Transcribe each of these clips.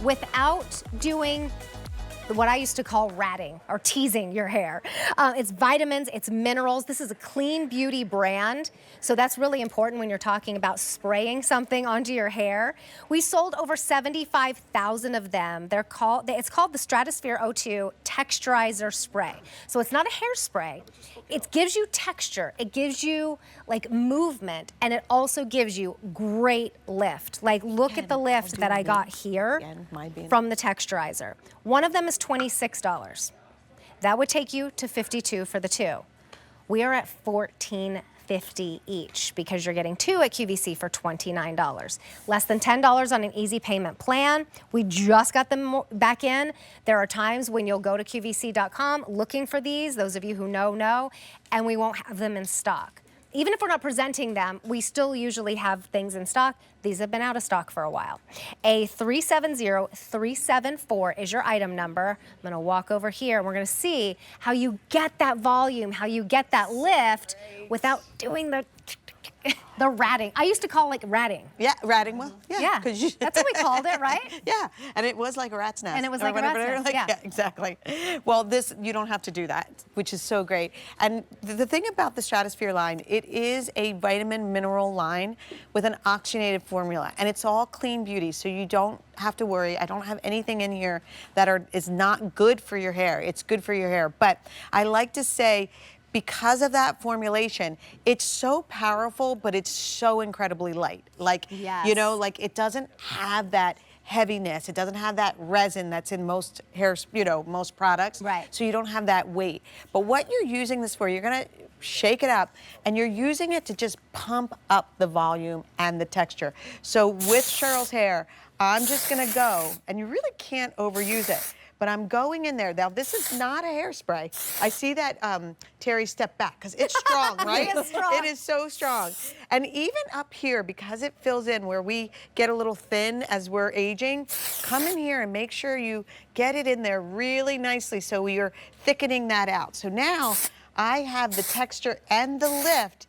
without doing what I used to call ratting or teasing your hair. It's vitamins, it's minerals. This is a clean beauty brand. So that's really important when you're talking about spraying something onto your hair. We sold over 75,000 of them. It's called the Stratosphere O2 Texturizer Spray. So it's not a hairspray. It gives you texture. It gives you like movement, and it also gives you great lift. Like look at the lift that I got here from the texturizer. One of them is $26. That would take you to $52 for the two. We are at $14.50 each because you're getting two at QVC for $29. Less than $10 on an easy payment plan. We just got them back in. There are times when you'll go to QVC.com looking for these, those of you who know, and we won't have them in stock. Even if we're not presenting them, we still usually have things in stock. These have been out of stock for a while. A370374 is your item number. I'm gonna walk over here and we're gonna see how you get that volume, how you get that lift without doing the ratting. I used to call it like ratting. Yeah, ratting. Well, yeah. That's what we called it, right? Yeah, and it was like a rat's nest. And it was like a rat's nest, yeah, exactly. Well, this, you don't have to do that, which is so great. And the thing about the Stratosphere line, it is a vitamin mineral line with an oxygenated formula, and it's all clean beauty, so you don't have to worry. I don't have anything in here that is not good for your hair. It's good for your hair. But I like to say, because of that formulation, it's so powerful, but it's so incredibly light. Like, you know, like it doesn't have that heaviness. It doesn't have that resin that's in most hair, you know, most products. Right. So you don't have that weight. But what you're using this for, you're gonna shake it up, and you're using it to just pump up the volume and the texture. So with Cheryl's hair, I'm just gonna go, and you really can't overuse it. But I'm going in there. Now, this is not a hairspray. I see that Terry stepped back because it's strong, right? It is strong. It is so strong. And even up here, because it fills in where we get a little thin as we're aging, come in here and make sure you get it in there really nicely so you're thickening that out. So now I have the texture and the lift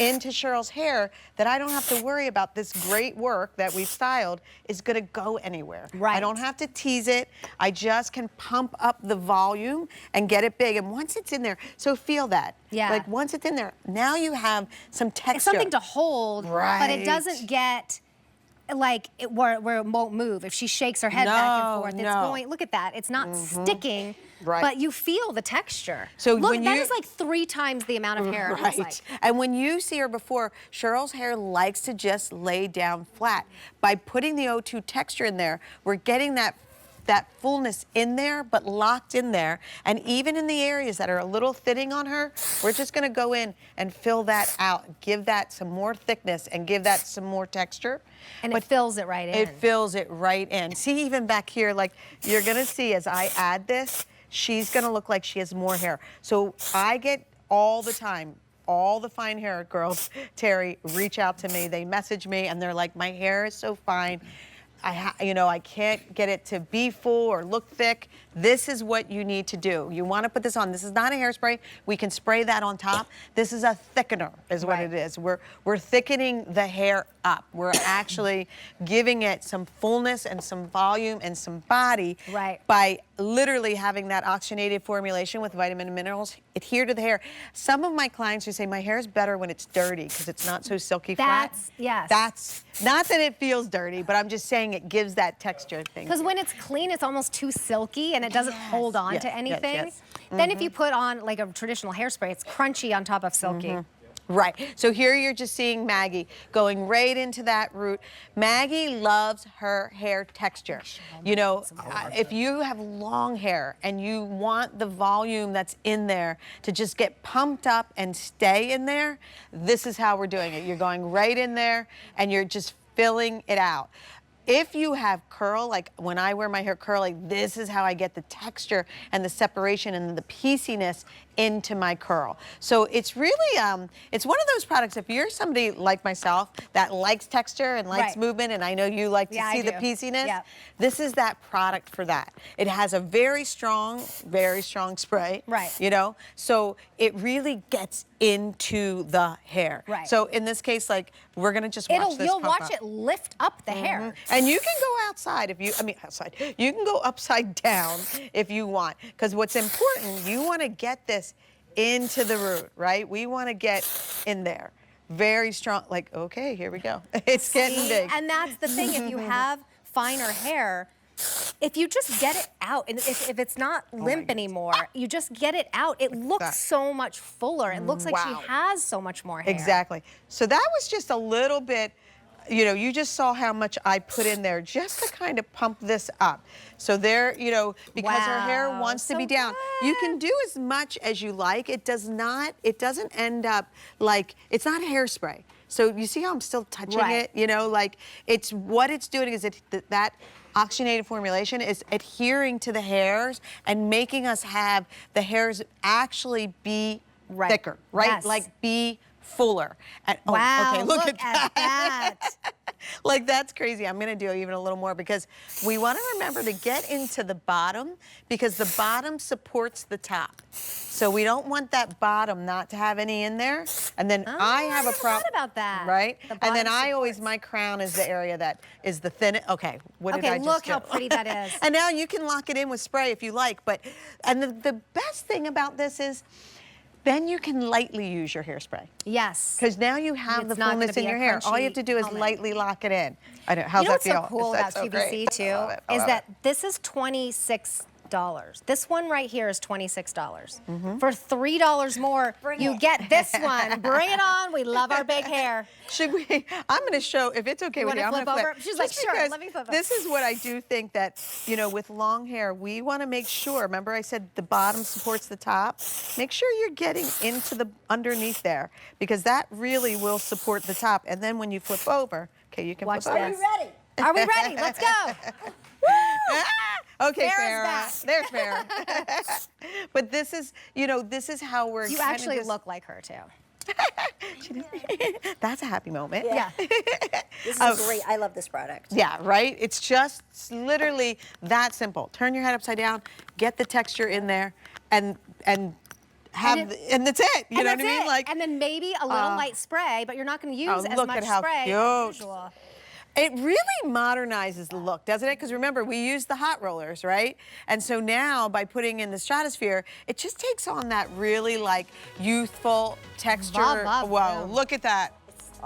into Cheryl's hair that I don't have to worry about. This great work that we've styled is gonna go anywhere. Right. I don't have to tease it. I just can pump up the volume and get it big. And once it's in there, so feel that. Yeah. Like once it's in there, now you have some texture. It's something to hold, but it doesn't get like where it won't move. If she shakes her head back and forth, it's going, look at that. It's not sticking, but you feel the texture. So look, that is like 3 times the amount of hair it looks like. And when you see her before, Cheryl's hair likes to just lay down flat. By putting the O2 texture in there, we're getting that fullness in there, but locked in there. And even in the areas that are a little thinning on her, we're just gonna go in and fill that out, give that some more thickness and give that some more texture. And it fills it right in. It fills it right in. See, even back here, like you're gonna see as I add this, she's gonna look like she has more hair. So I get all the time, all the fine hair girls, Terry, reach out to me. They message me and they're like, my hair is so fine. I can't get it to be full or look thick. This is what you need to do. You want to put this on. This is not a hairspray. We can spray that on top. This is a thickener is what it is. We're thickening the hair up. We're actually giving it some fullness and some volume and some body by literally having that oxygenated formulation with vitamin and minerals adhere to the hair. Some of my clients who say my hair is better when it's dirty because it's not so silky flat. That's not that it feels dirty, but I'm just saying it gives that texture thing. Because when it's clean, it's almost too silky and it doesn't hold on to anything. Then if you put on like a traditional hairspray, it's crunchy on top of silky. Right. So here you're just seeing Maggie going right into that root. Maggie loves her hair texture. You know, if you have long hair and you want the volume that's in there to just get pumped up and stay in there, this is how we're doing it. You're going right in there and you're just filling it out. If you have curl, like when I wear my hair curly, this is how I get the texture and the separation and the pieciness into my curl. So it's really, it's one of those products, if you're somebody like myself that likes texture and likes movement, and I know you like to see the pieciness, this is that product for that. It has a very strong spray, you know, so it really gets into the hair. Right. So in this case, like, we're gonna just watch this You'll pump watch up. it lift up the hair. And you can go outside if you, outside. You can go upside down if you want. Because what's important, you want to get this into the root, right? We want to get in there. Very strong, like, okay, here we go. It's getting big. And that's the thing, if you have finer hair, if you just get it out, and if it's not limp anymore, you just get it out, it looks so much fuller. It looks like she has so much more hair. Exactly. So that was just a little bit, you know, you just saw how much I put in there just to kind of pump this up. So there, you know, because her hair wants to be down. You can do as much as you like. It doesn't end up like, it's not hairspray. So you see how I'm still touching it, you know, like what it's doing is that oxygenated formulation is adhering to the hairs and making us have the hairs actually be thicker, right? Yes. Like be fuller. And, wow, okay, look at that. Like, that's crazy. I'm gonna do even a little more because we wanna remember to get into the bottom because the bottom supports the top. So we don't want that bottom not to have any in there. And then I have a problem about that. Right? And then my crown is the area that is the thin. Okay, what did I just look do? how pretty that is. And now you can lock it in with spray if you like. And the best thing about this is then you can lightly use your hairspray. Yes. Because now you have the fullness in your hair. All you have to do is lightly lock it in. I don't. How's that feel? You know what's so cool about QVC too is that this is $26. This one right here is $26. For $3 more, you get this one. Bring it on. We love our big hair. Should we? I'm going to show, if it's okay with you, I'm going to flip. She's like, sure, let me flip over. This is what I do think that, you know, with long hair, we want to make sure, remember I said the bottom supports the top? Make sure you're getting into the underneath there because that really will support the top. And then when you flip over, okay, you can Watch flip over. this. Are we ready? Are we ready? Let's go. Okay, Farrah's Farrah. There's Farrah. But this is, you know, this is how we're. You actually look like her too. That's a happy moment. Yeah. This is great. I love this product. Yeah, right? It's just literally that simple. Turn your head upside down, get the texture in there, and that's it. You know what I mean? Like, and then maybe a little light spray, but you're not going to use as look much at how spray cute. as usual. It really modernizes the look, doesn't it? Because remember, we use the hot rollers, right? And so now, by putting in the Stratosphere, it just takes on that really, like, youthful texture. Whoa, look at that.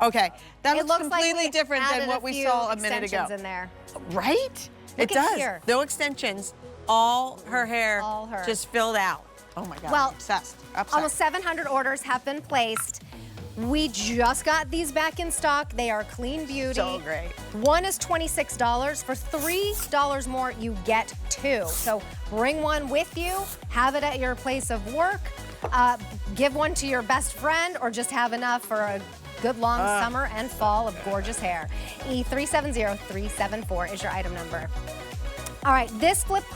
Okay, that looks completely different than what we saw a minute ago. In there. Right? It does. No extensions. All her hair just filled out. Oh my God, well, I'm obsessed. Almost 700 orders have been placed. We just got these back in stock. They are clean beauty. So great. One is $26. For $3 more, you get two. So bring one with you, have it at your place of work, give one to your best friend, or just have enough for a good long summer and fall of gorgeous hair. E370374 is your item number. All right, this flip clip